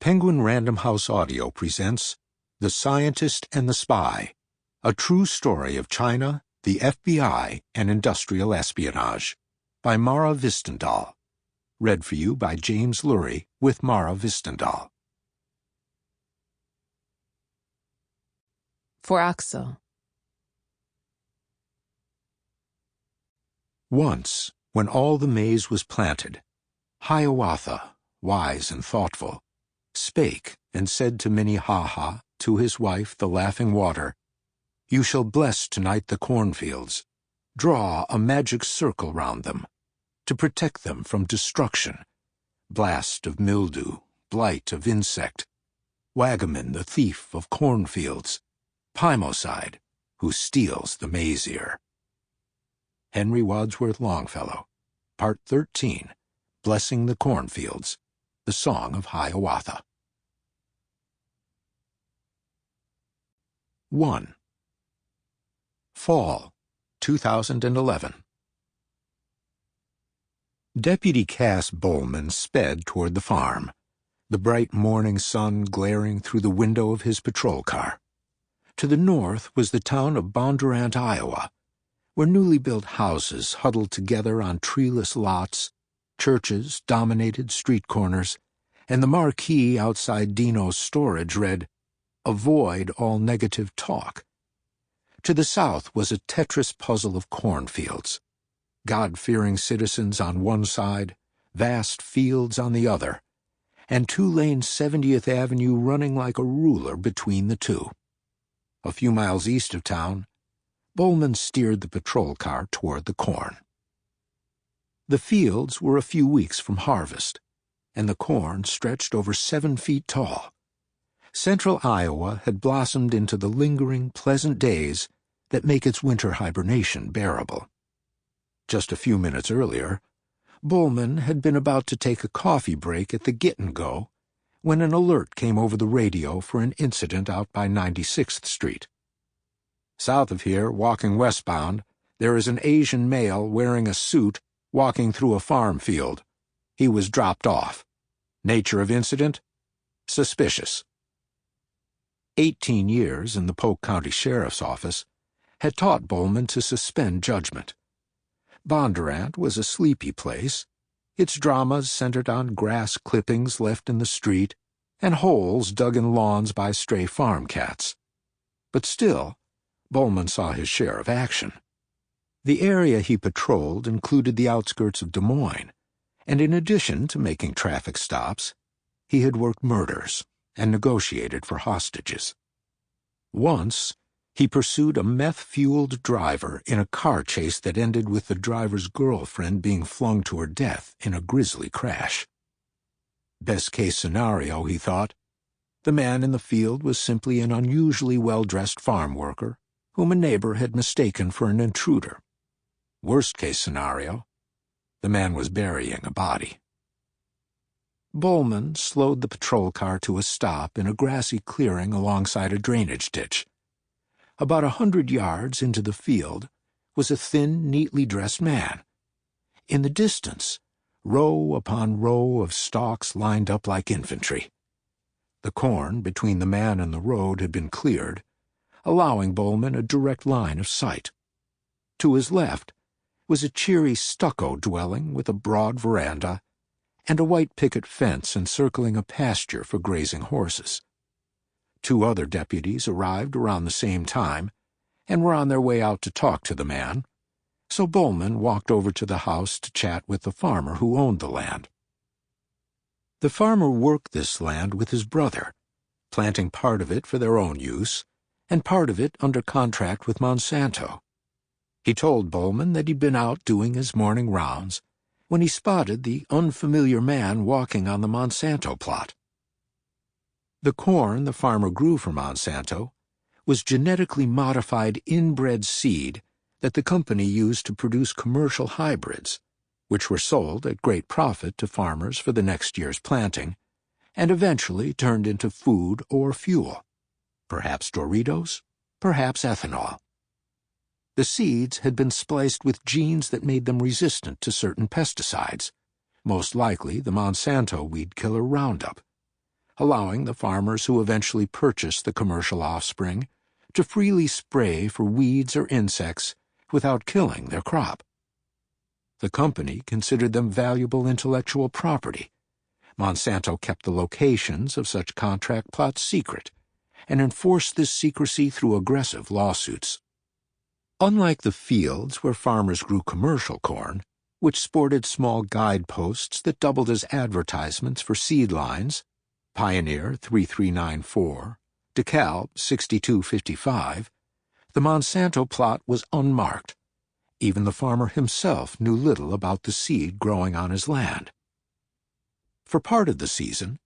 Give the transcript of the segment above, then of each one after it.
Penguin Random House Audio presents The Scientist and the Spy, a true story of China, the FBI, and industrial espionage, by Mara Hvistendahl. Read for you by James Lurie with Mara Hvistendahl. For Axel. Once, when all the maize was planted, Hiawatha, wise and thoughtful, spake and said to Minnehaha, to his wife the laughing water, "You shall bless tonight the cornfields. Draw a magic circle round them, to protect them from destruction, blast of mildew, blight of insect, Wagamin the thief of cornfields, Pymocide, who steals the maize ear." Henry Wadsworth Longfellow, Part 13, Blessing the Cornfields, the Song of Hiawatha. 1. Fall, 2011. Deputy Cass Bowman sped toward the farm, the bright morning sun glaring through the window of his patrol car. To the north was the town of Bondurant, Iowa, where newly built houses huddled together on treeless lots, churches dominated street corners, and the marquee outside Dino's storage read, "Avoid all negative talk." To the south was a Tetris puzzle of cornfields, God-fearing citizens on one side, vast fields on the other, and two-lane 70th Avenue running like a ruler between the two. A few miles east of town, Bowman steered the patrol car toward the corn. The fields were a few weeks from harvest, and the corn stretched over 7 feet tall. Central Iowa had blossomed into the lingering, pleasant days that make its winter hibernation bearable. Just a few minutes earlier, Bowman had been about to take a coffee break at the Get-and-Go when an alert came over the radio for an incident out by 96th Street. South of here, walking westbound, there is an Asian male wearing a suit walking through a farm field. He was dropped off. Nature of incident? Suspicious. 18 years in the Polk County Sheriff's Office had taught Bowman to suspend judgment. Bondurant was a sleepy place, its dramas centered on grass clippings left in the street and holes dug in lawns by stray farm cats. But still, Bowman saw his share of action. The area he patrolled included the outskirts of Des Moines, and in addition to making traffic stops, he had worked murders and negotiated for hostages. Once, he pursued a meth-fueled driver in a car chase that ended with the driver's girlfriend being flung to her death in a grisly crash. Best-case scenario, he thought, the man in the field was simply an unusually well-dressed farm worker whom a neighbor had mistaken for an intruder. Worst-case scenario, the man was burying a body. Bowman slowed the patrol car to a stop in a grassy clearing alongside a drainage ditch. About 100 yards into the field was a thin, neatly dressed man. In the distance, row upon row of stalks lined up like infantry. The corn between the man and the road had been cleared, allowing Bowman a direct line of sight. To his left was a cheery stucco dwelling with a broad veranda and a white picket fence encircling a pasture for grazing horses. 2 other deputies arrived around the same time and were on their way out to talk to the man, so Bowman walked over to the house to chat with the farmer who owned the land. The farmer worked this land with his brother, planting part of it for their own use and part of it under contract with Monsanto. He told Bowman that he'd been out doing his morning rounds when he spotted the unfamiliar man walking on the Monsanto plot. The corn the farmer grew for Monsanto was genetically modified inbred seed that the company used to produce commercial hybrids, which were sold at great profit to farmers for the next year's planting, and eventually turned into food or fuel. Perhaps Doritos, perhaps ethanol. The seeds had been spliced with genes that made them resistant to certain pesticides, most likely the Monsanto weed killer Roundup. allowing the farmers who eventually purchased the commercial offspring to freely spray for weeds or insects without killing their crop. The company considered them valuable intellectual property. Monsanto kept the locations of such contract plots secret and enforced this secrecy through aggressive lawsuits. Unlike the fields where farmers grew commercial corn, which sported small guideposts that doubled as advertisements for seed lines, Pioneer 3394, DeKalb 6255, the Monsanto plot was unmarked. Even the farmer himself knew little about the seed growing on his land. For part of the season,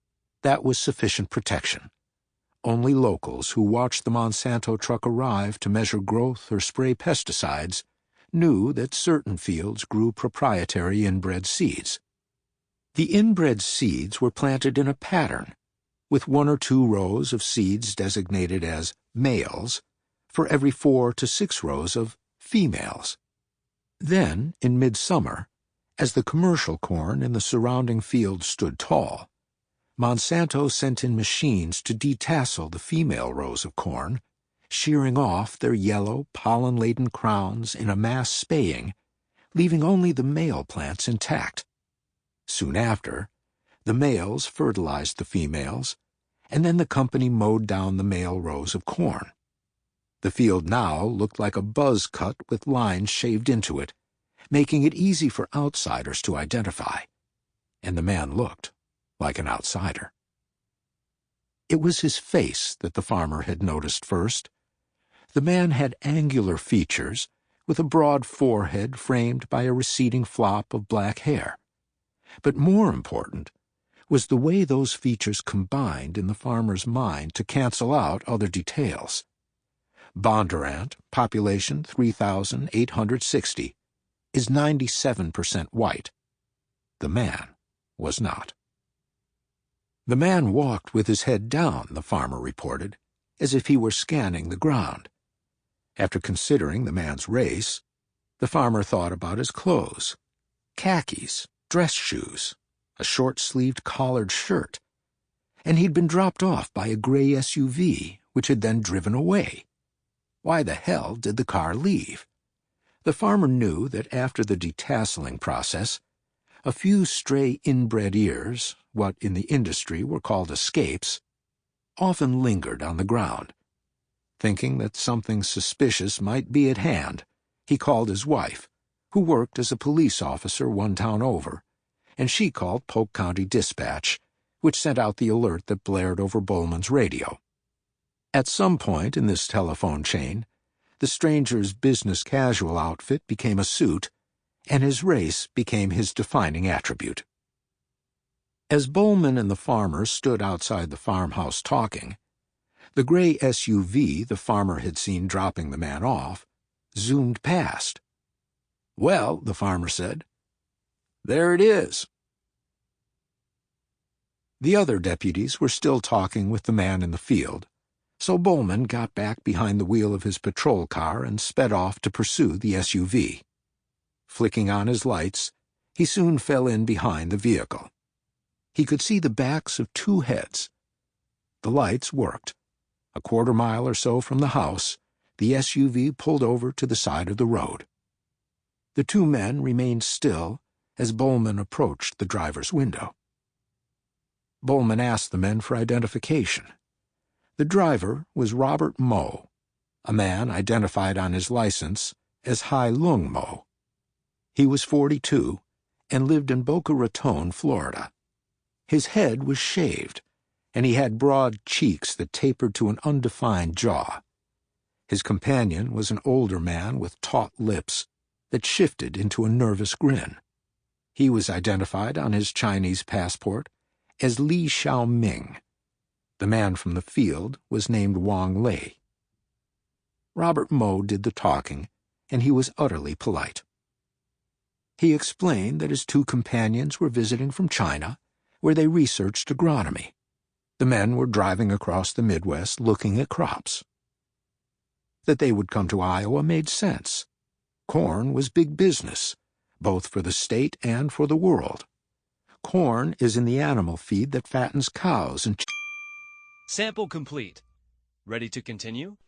that was sufficient protection. Only locals who watched the Monsanto truck arrive to measure growth or spray pesticides knew that certain fields grew proprietary inbred seeds. The inbred seeds were planted in a pattern, with 1 or 2 rows of seeds designated as males for every 4 to 6 rows of females. Then, in midsummer, as the commercial corn in the surrounding fields stood tall, Monsanto sent in machines to detassel the female rows of corn, shearing off their yellow, pollen-laden crowns in a mass spaying, leaving only the male plants intact. Soon after, the males fertilized the females, and then the company mowed down the male rows of corn. The field now looked like a buzz cut with lines shaved into it, making it easy for outsiders to identify. And the man looked like an outsider. It was his face that the farmer had noticed first. The man had angular features, with a broad forehead framed by a receding flop of black hair. But more important was the way those features combined in the farmer's mind to cancel out other details. Bondurant, population 3,860, is 97% white. The man was not. The man walked with his head down, the farmer reported, as if he were scanning the ground. After considering the man's race, the farmer thought about his clothes: khakis, dress shoes, a short-sleeved collared shirt, and he'd been dropped off by a gray SUV, which had then driven away. Why the hell did the car leave? The farmer knew that after the detasseling process, a few stray inbred ears, what in the industry were called escapes, often lingered on the ground. Thinking that something suspicious might be at hand, he called his wife, who worked as a police officer 1 town over, and she called Polk County Dispatch, which sent out the alert that blared over Bowman's radio. At some point in this telephone chain, the stranger's business casual outfit became a suit, and his race became his defining attribute. As Bowman and the farmer stood outside the farmhouse talking, the gray SUV the farmer had seen dropping the man off zoomed past. "Well," the farmer said, "there it is." The other deputies were still talking with the man in the field, so Bowman got back behind the wheel of his patrol car and sped off to pursue the SUV. Flicking on his lights, he soon fell in behind the vehicle. He could see the backs of 2 heads. The lights worked. A quarter-mile or so from the house, the SUV pulled over to the side of the road. The 2 men remained still as Bowman approached the driver's window. Bowman asked the men for identification. The driver was Robert Moe, a man identified on his license as Hai Lung Moe. He was 42 and lived in Boca Raton, Florida. His head was shaved, and he had broad cheeks that tapered to an undefined jaw. His companion was an older man with taut lips that shifted into a nervous grin. He was identified on his Chinese passport as Li Xiaoming. The man from the field was named Wang Lei. Robert Moe did the talking, and he was utterly polite. He explained that his 2 companions were visiting from China, where they researched agronomy. The men were driving across the Midwest looking at crops. That they would come to Iowa made sense. Corn was big business, both for the state and for the world. Corn is in the animal feed that fattens cows and Sample complete. Ready to continue?